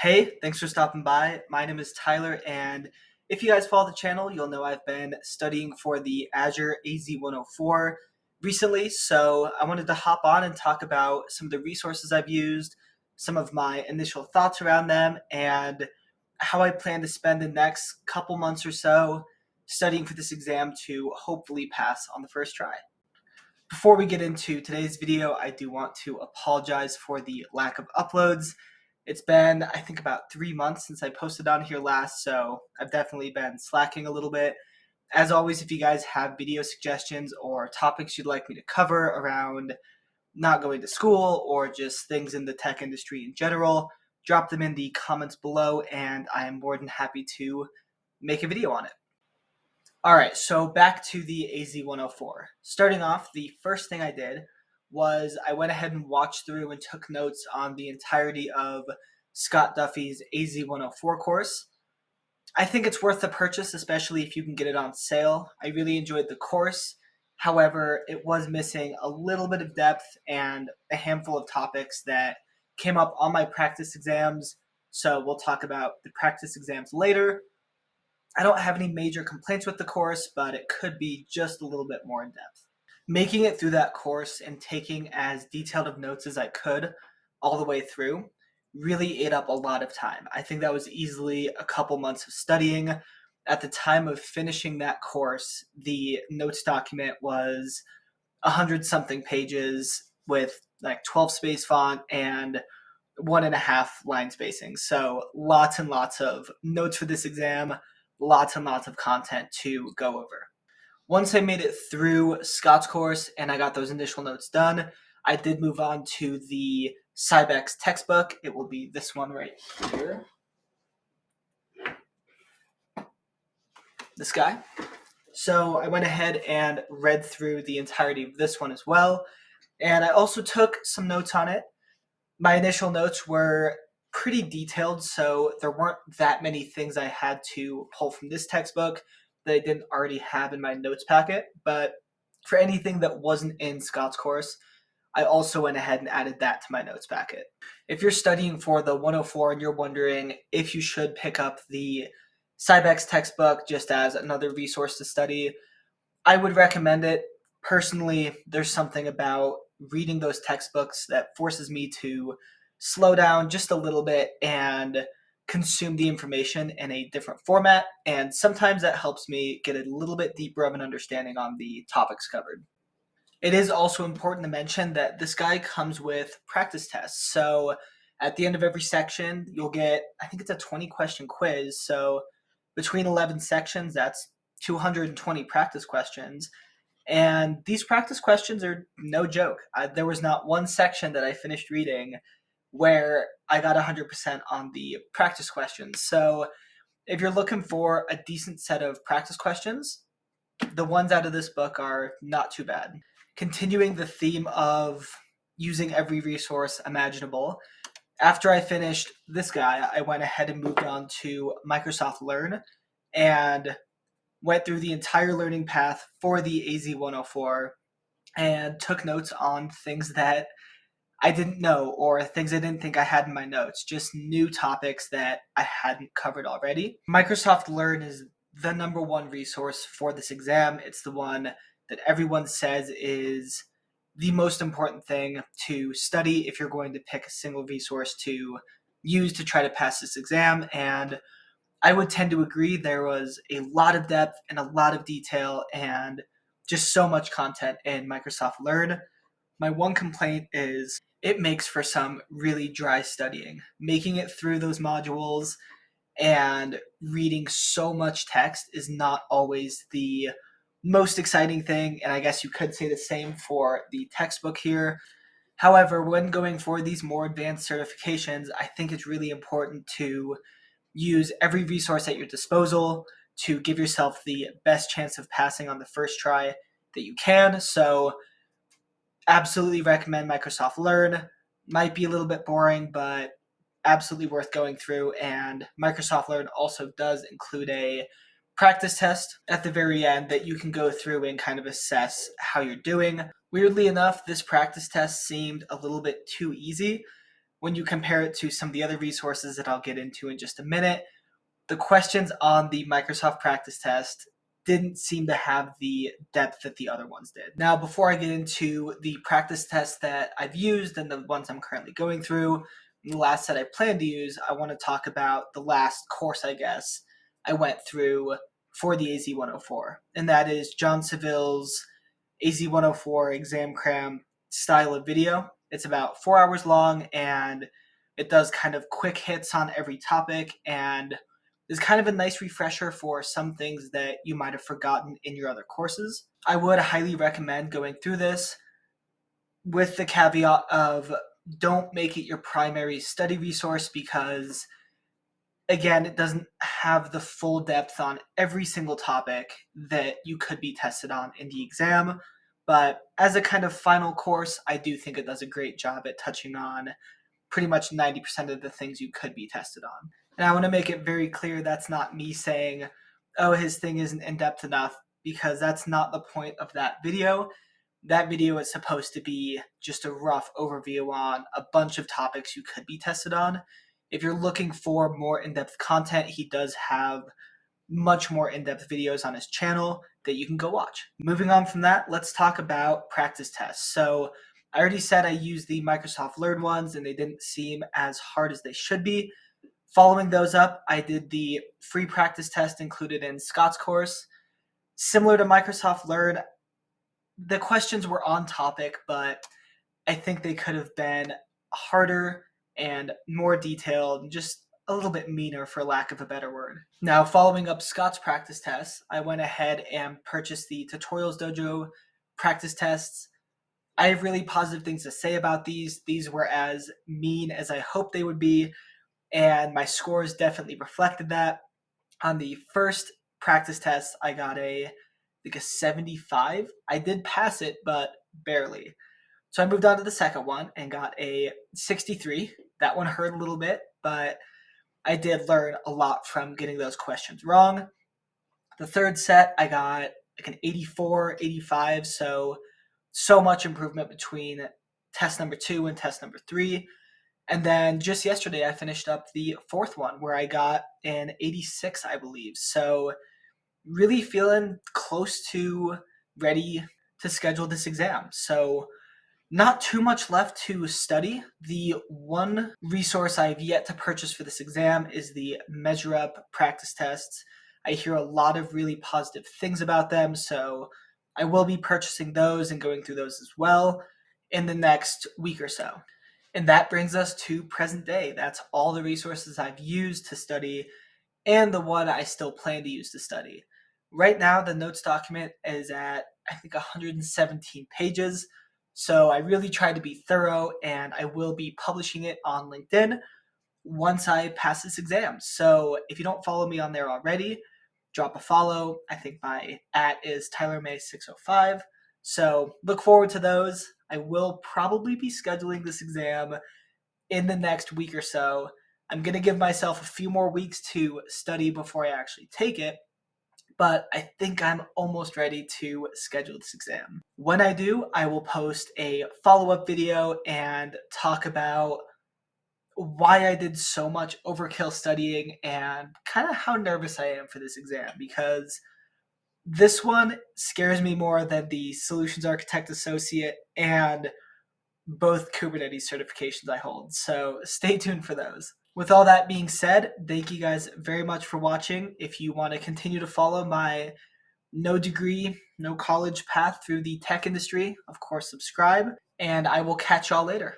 Hey, thanks for stopping by. My name is Tyler, and if you guys follow the channel, you'll know I've been studying for the Azure AZ-104 recently, so I wanted to hop on and talk about some of the resources I've used, some of my initial thoughts around them, and how I plan to spend the next couple months or so studying for this exam to hopefully pass on the first try. Before we get into today's video, I do want to apologize for the lack of uploads. It's been, I think, about 3 months since I posted on here last, so I've definitely been slacking a little bit. As always, if you guys have video suggestions or topics you'd like me to cover around not going to school or just things in the tech industry in general, drop them in the comments below, and I am more than happy to make a video on it. Alright, so back to the AZ-104. Starting off, the first thing I did was I went ahead and watched through and took notes on the entirety of Scott Duffy's AZ-104 course. I think it's worth the purchase, especially if you can get it on sale. I really enjoyed the course. However, it was missing a little bit of depth and a handful of topics that came up on my practice exams, so we'll talk about the practice exams later. I don't have any major complaints with the course, but it could be just a little bit more in depth. Making it through that course and taking as detailed of notes as I could all the way through really ate up a lot of time. I think that was easily a couple months of studying. At the time of finishing that course, the notes document was 100-something pages with like 12 space font and 1.5 line spacing. So lots and lots of notes for this exam, lots and lots of content to go over. Once I made it through Scott's course and I got those initial notes done, I did move on to the Cybex textbook. It will be this one right here. This guy. So I went ahead and read through the entirety of this one as well. And I also took some notes on it. My initial notes were pretty detailed, so there weren't that many things I had to pull from this textbook that I didn't already have in my notes packet. But for anything that wasn't in Scott's course, I also went ahead and added that to my notes packet. If you're studying for the 104 and you're wondering if you should pick up the Cybex textbook just as another resource to study, I would recommend it. Personally, there's something about reading those textbooks that forces me to slow down just a little bit and consume the information in a different format, and sometimes that helps me get a little bit deeper of an understanding on the topics covered. It is also important to mention that this guide comes with practice tests. So at the end of every section, you'll get, I think it's a 20-question quiz. So between 11 sections, that's 220 practice questions. And these practice questions are no joke. There was not one section that I finished reading where I got 100% on the practice questions. So if you're looking for a decent set of practice questions, the ones out of this book are not too bad. Continuing the theme of using every resource imaginable, after I finished this guy, I went ahead and moved on to Microsoft Learn and went through the entire learning path for the AZ-104 and took notes on things that I didn't know or things I didn't think I had in my notes, just new topics that I hadn't covered already. Microsoft Learn is the #1 resource for this exam. It's the one that everyone says is the most important thing to study if you're going to pick a single resource to use to try to pass this exam, and I would tend to agree. There was a lot of depth and a lot of detail and just so much content in Microsoft Learn. My one complaint is it makes for some really dry studying. Making it through those modules and reading so much text is not always the most exciting thing, and I guess you could say the same for the textbook here. However, when going for these more advanced certifications, I think it's really important to use every resource at your disposal to give yourself the best chance of passing on the first try that you can. So absolutely recommend Microsoft Learn. Might be a little bit boring, but absolutely worth going through. And Microsoft Learn also does include a practice test at the very end that you can go through and kind of assess how you're doing. Weirdly enough, this practice test seemed a little bit too easy. when you compare it to some of the other resources that I'll get into in just a minute, the questions on the Microsoft practice test didn't seem to have the depth that the other ones did. Now, before I get into the practice tests that I've used and the ones I'm currently going through, and the last set I plan to use, I want to talk about the last course, I guess, I went through for the AZ-104, and that is John Savill's AZ-104 exam cram style of video. It's about 4 hours long, and it does kind of quick hits on every topic, and is kind of a nice refresher for some things that you might have forgotten in your other courses. I would highly recommend going through this with the caveat of don't make it your primary study resource because, again, it doesn't have the full depth on every single topic that you could be tested on in the exam. But as a kind of final course, I do think it does a great job at touching on pretty much 90% of the things you could be tested on. And I want to make it very clear that's not me saying, oh, his thing isn't in depth enough, because that's not the point of that video. That video is supposed to be just a rough overview on a bunch of topics you could be tested on. If you're looking for more in-depth content, he does have much more in-depth videos on his channel that you can go watch. Moving on from that, let's talk about practice tests. So I already said I used the Microsoft Learn ones and they didn't seem as hard as they should be. Following those up, I did the free practice test included in Scott's course. Similar to Microsoft Learn, the questions were on topic, but I think they could have been harder and more detailed, just a little bit meaner for lack of a better word. Now, following up Scott's practice tests, I went ahead and purchased the Tutorials Dojo practice tests. I have really positive things to say about these. These were as mean as I hoped they would be, and my scores definitely reflected that. On the first practice test, I got a 75. I did pass it, but barely. So I moved on to the second one and got a 63. That one hurt a little bit, but I did learn a lot from getting those questions wrong. The third set, I got like an 84, 85, so much improvement between test number 2 and test number 3. And then just yesterday, I finished up the fourth one where I got an 86, I believe. So really feeling close to ready to schedule this exam. So not too much left to study. The one resource I have yet to purchase for this exam is the Measure Up practice tests. I hear a lot of really positive things about them, so I will be purchasing those and going through those as well in the next week or so. And that brings us to present day. That's all the resources I've used to study and the one I still plan to use to study. Right now, the notes document is at, I think, 117 pages. So I really tried to be thorough, and I will be publishing it on LinkedIn once I pass this exam. So if you don't follow me on there already, drop a follow. I think my @ is TylerMay605. So look forward to those. I will probably be scheduling this exam in the next week or so. I'm going to give myself a few more weeks to study before I actually take it, but I think I'm almost ready to schedule this exam. When I do, I will post a follow-up video and talk about why I did so much overkill studying and kind of how nervous I am for this exam, because this one scares me more than the Solutions Architect Associate and both Kubernetes certifications I hold. So stay tuned for those. With all that being said, thank you guys very much for watching. If you want to continue to follow my no degree, no college path through the tech industry, of course, subscribe, and I will catch y'all later.